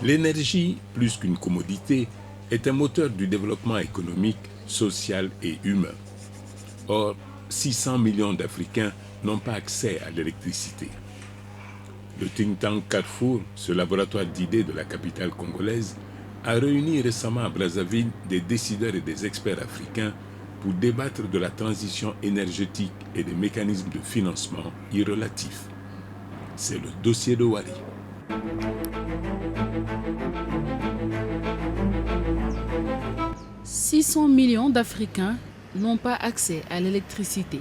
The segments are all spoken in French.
L'énergie, plus qu'une commodité, est un moteur du développement économique, social et humain. Or, 600 millions d'Africains n'ont pas accès à l'électricité. Le think tank Carrefour, ce laboratoire d'idées de la capitale congolaise, a réuni récemment à Brazzaville des décideurs et des experts africains pour débattre de la transition énergétique et des mécanismes de financement y relatifs. C'est le dossier de Wari. « 600 millions d'Africains n'ont pas accès à l'électricité.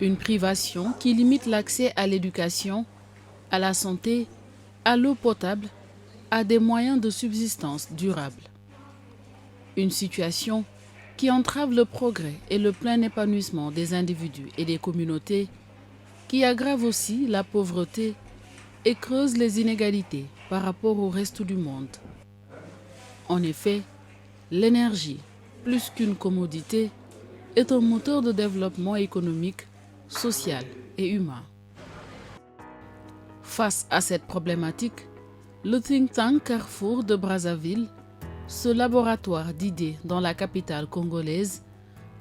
Une privation qui limite l'accès à l'éducation, à la santé, à l'eau potable, à des moyens de subsistance durables. Une situation qui entrave le progrès et le plein épanouissement des individus et des communautés, qui aggrave aussi la pauvreté et creuse les inégalités par rapport au reste du monde. En effet, l'énergie, plus qu'une commodité, est un moteur de développement économique, social et humain. Face à cette problématique, le think tank Carrefour de Brazzaville, ce laboratoire d'idées dans la capitale congolaise,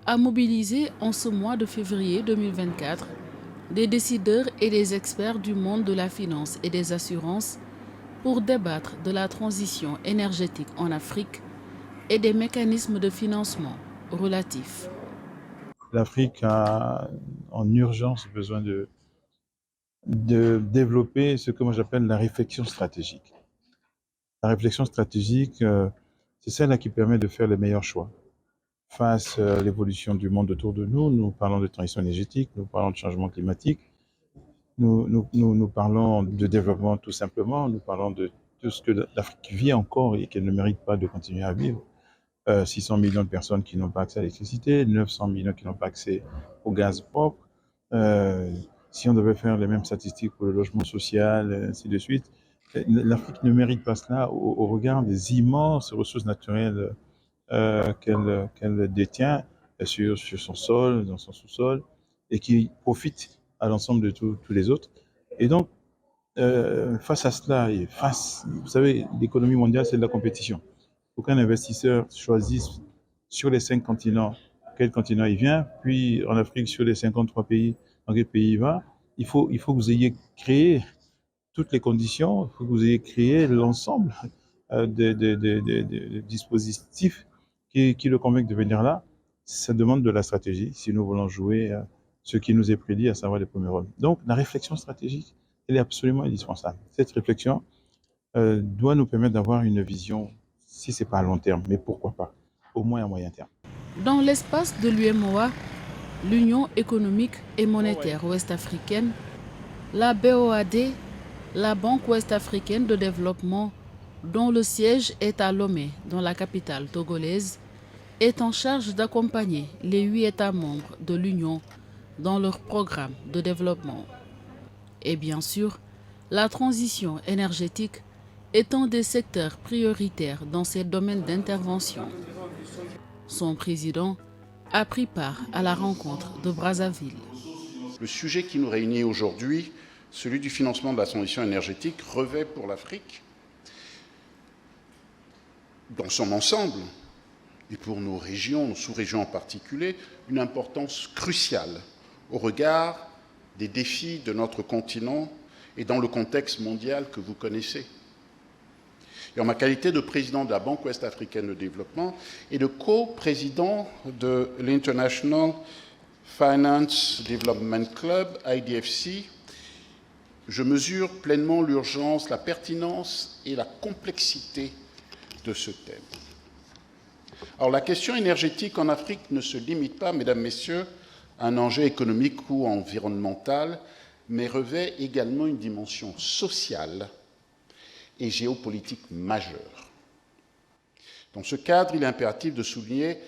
a mobilisé en ce mois de février 2024 des décideurs et des experts du monde de la finance et des assurances pour débattre de la transition énergétique en Afrique et des mécanismes de financement relatifs. L'Afrique a en urgence besoin de développer ce que moi j'appelle la réflexion stratégique. La réflexion stratégique, c'est celle qui permet de faire les meilleurs choix. Face à l'évolution du monde autour de nous, nous parlons de transition énergétique, nous parlons de changement climatique, nous parlons de développement tout simplement, nous parlons de tout ce que l'Afrique vit encore et qu'elle ne mérite pas de continuer à vivre. 600 millions de personnes qui n'ont pas accès à l'électricité, 900 millions qui n'ont pas accès au gaz propre. Si on devait faire les mêmes statistiques pour le logement social, ainsi de suite, l'Afrique ne mérite pas cela au regard des immenses ressources naturelles qu'elle détient sur son sol, dans son sous-sol, et qui profite à l'ensemble de tous les autres. Et donc, face à cela, vous savez, l'économie mondiale, c'est de la compétition. Aucun investisseur choisisse sur les 5 continents quel continent il vient, puis en Afrique, sur les 53 pays, dans quel pays il va. Il faut que vous ayez créé toutes les conditions, il faut que vous ayez créé l'ensemble des dispositifs qui le convainquent de venir là. Ça demande de la stratégie si nous voulons jouer ce qui nous est prédit, à savoir les premiers rôles. Donc, la réflexion stratégique, elle est absolument indispensable. Cette réflexion doit nous permettre d'avoir une vision, si ce n'est pas à long terme, mais pourquoi pas, au moins à moyen terme. Dans l'espace de l'UEMOA, l'Union économique et monétaire ouest-africaine, la BOAD, la Banque ouest-africaine de développement, dont le siège est à Lomé, dans la capitale togolaise, est en charge d'accompagner les 8 États membres de l'Union dans leur programme de développement. Et bien sûr, la transition énergétique est un des secteurs prioritaires dans ces domaines d'intervention. Son président a pris part à la rencontre de Brazzaville. Le sujet qui nous réunit aujourd'hui, celui du financement de la transition énergétique, revêt pour l'Afrique, dans son ensemble, et pour nos régions, nos sous-régions en particulier, une importance cruciale au regard des défis de notre continent et dans le contexte mondial que vous connaissez. Et en ma qualité de président de la Banque ouest-africaine de développement et de co-président de l'International Finance Development Club, IDFC, je mesure pleinement l'urgence, la pertinence et la complexité de ce thème. Alors la question énergétique en Afrique ne se limite pas, mesdames, messieurs, à un enjeu économique ou environnemental, mais revêt également une dimension sociale et géopolitique majeure. Dans ce cadre, il est impératif de souligner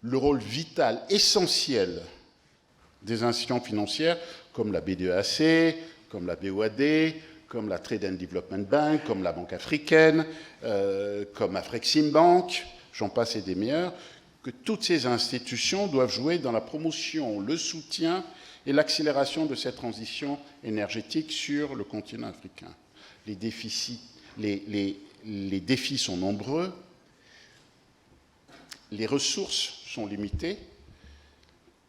le rôle vital, essentiel des institutions financières comme la BDEAC, comme la BOAD, comme la Trade and Development Bank, comme la Banque africaine, comme Afreximbank, j'en passe et des meilleurs, que toutes ces institutions doivent jouer dans la promotion, le soutien et l'accélération de cette transition énergétique sur le continent africain. Les déficits Les défis sont nombreux, les ressources sont limitées.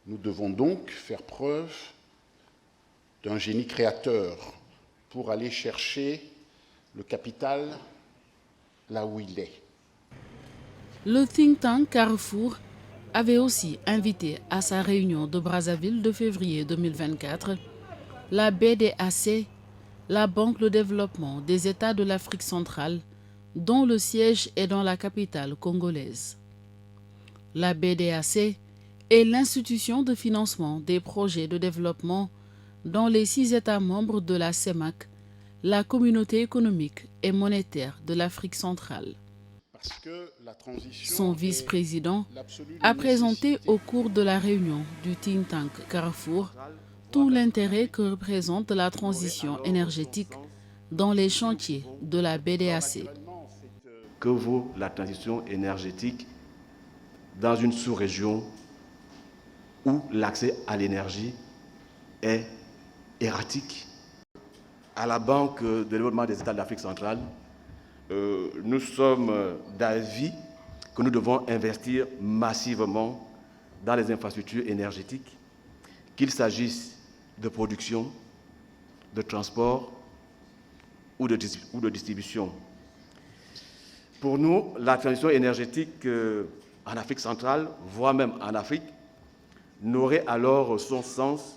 Nous devons donc faire preuve d'un génie créateur pour aller chercher le capital là où il est. Le think tank Carrefour avait aussi invité à sa réunion de Brazzaville de février 2024 la BDAC, la Banque de développement des États de l'Afrique centrale, dont le siège est dans la capitale congolaise. La BDAC est l'institution de financement des projets de développement dans les 6 États membres de la CEMAC, la communauté économique et monétaire de l'Afrique centrale. Son vice-président a présenté au cours de la réunion du think tank Carrefour tout l'intérêt que représente la transition énergétique dans les chantiers de la BDAC. Que vaut la transition énergétique dans une sous-région où l'accès à l'énergie est erratique? À la Banque de développement des États de l'Afrique centrale, nous sommes d'avis que nous devons investir massivement dans les infrastructures énergétiques, qu'il s'agisse de production, de transport ou de distribution. Pour nous, la transition énergétique en Afrique centrale, voire même en Afrique, n'aurait alors son sens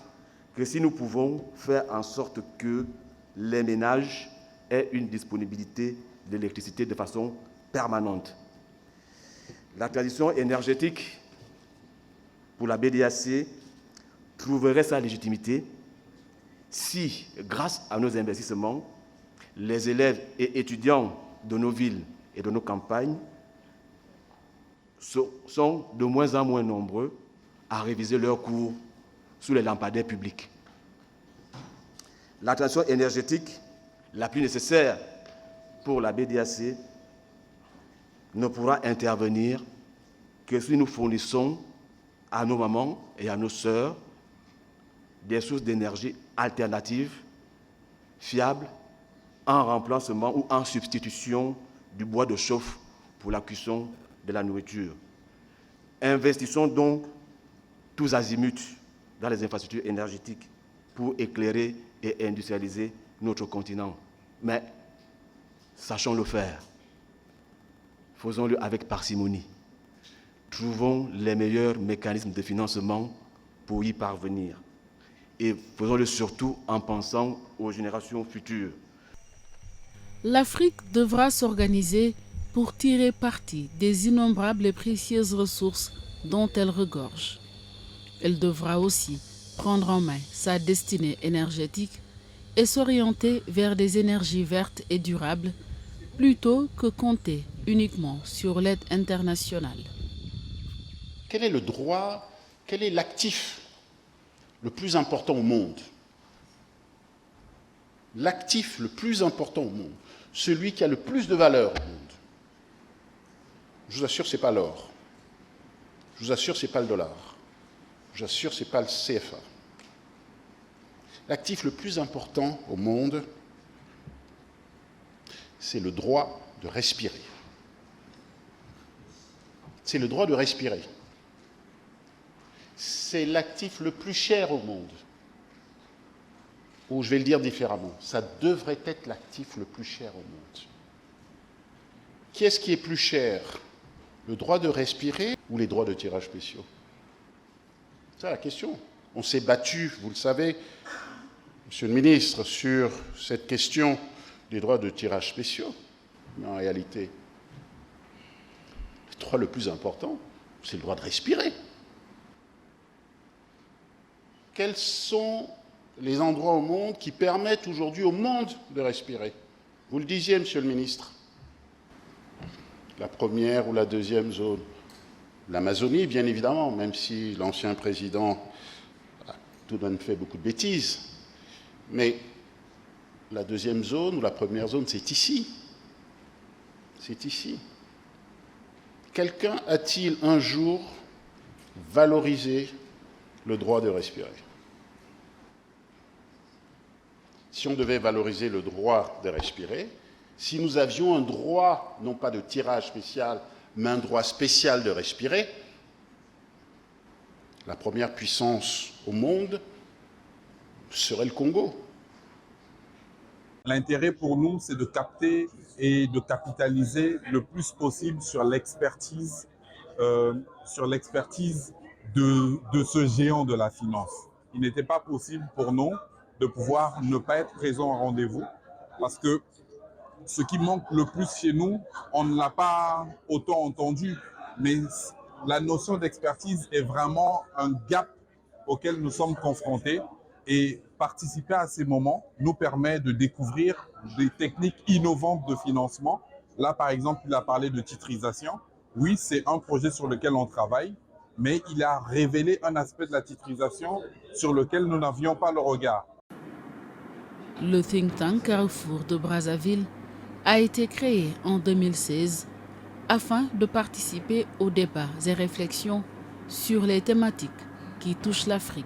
que si nous pouvons faire en sorte que les ménages aient une disponibilité d'électricité de façon permanente. La transition énergétique pour la BDAC trouverait sa légitimité si, grâce à nos investissements, les élèves et étudiants de nos villes et de nos campagnes sont de moins en moins nombreux à réviser leurs cours sous les lampadaires publics. La transition énergétique la plus nécessaire pour la BDAC ne pourra intervenir que si nous fournissons à nos mamans et à nos sœurs des sources d'énergie alternatives, fiables, en remplacement ou en substitution du bois de chauffe pour la cuisson de la nourriture. Investissons donc tous azimuts dans les infrastructures énergétiques pour éclairer et industrialiser notre continent. Mais sachons le faire. Faisons-le avec parcimonie. Trouvons les meilleurs mécanismes de financement pour y parvenir. Et faisons-le surtout en pensant aux générations futures. L'Afrique devra s'organiser pour tirer parti des innombrables et précieuses ressources dont elle regorge. Elle devra aussi prendre en main sa destinée énergétique et s'orienter vers des énergies vertes et durables plutôt que compter uniquement sur l'aide internationale. Quel est le droit, quel est l'actif le plus important au monde? L'actif le plus important au monde, celui qui a le plus de valeur au monde. Je vous assure, ce n'est pas l'or. Je vous assure, ce n'est pas le dollar. Je vous assure, ce n'est pas le CFA. L'actif le plus important au monde, c'est le droit de respirer. C'est le droit de respirer. C'est l'actif le plus cher au monde. Ou je vais le dire différemment, ça devrait être l'actif le plus cher au monde. Qu'est-ce qui est plus cher? Le droit de respirer ou les droits de tirage spéciaux? C'est la question. On s'est battu, vous le savez, Monsieur le ministre, sur cette question des droits de tirage spéciaux. Mais en réalité, le droit le plus important, c'est le droit de respirer. Quels sont les endroits au monde qui permettent aujourd'hui au monde de respirer? Vous le disiez, Monsieur le ministre. La première ou la deuxième zone. L'Amazonie, bien évidemment, même si l'ancien président a tout de même fait beaucoup de bêtises. Mais la deuxième zone ou la première zone, c'est ici. C'est ici. Quelqu'un a-t-il un jour valorisé le droit de respirer? Si on devait valoriser le droit de respirer, si nous avions un droit, non pas de tirage spécial, mais un droit spécial de respirer, la première puissance au monde serait le Congo. L'intérêt pour nous, c'est de capter et de capitaliser le plus possible sur l'expertise de ce géant de la finance. Il n'était pas possible pour nous de pouvoir ne pas être présent au rendez-vous parce que ce qui manque le plus chez nous, on ne l'a pas autant entendu, mais la notion d'expertise est vraiment un gap auquel nous sommes confrontés et participer à ces moments nous permet de découvrir des techniques innovantes de financement. Là, par exemple, il a parlé de titrisation. Oui, c'est un projet sur lequel on travaille, mais il a révélé un aspect de la titrisation sur lequel nous n'avions pas le regard. Le think tank Carrefour de Brazzaville a été créé en 2016 afin de participer aux débats et réflexions sur les thématiques qui touchent l'Afrique.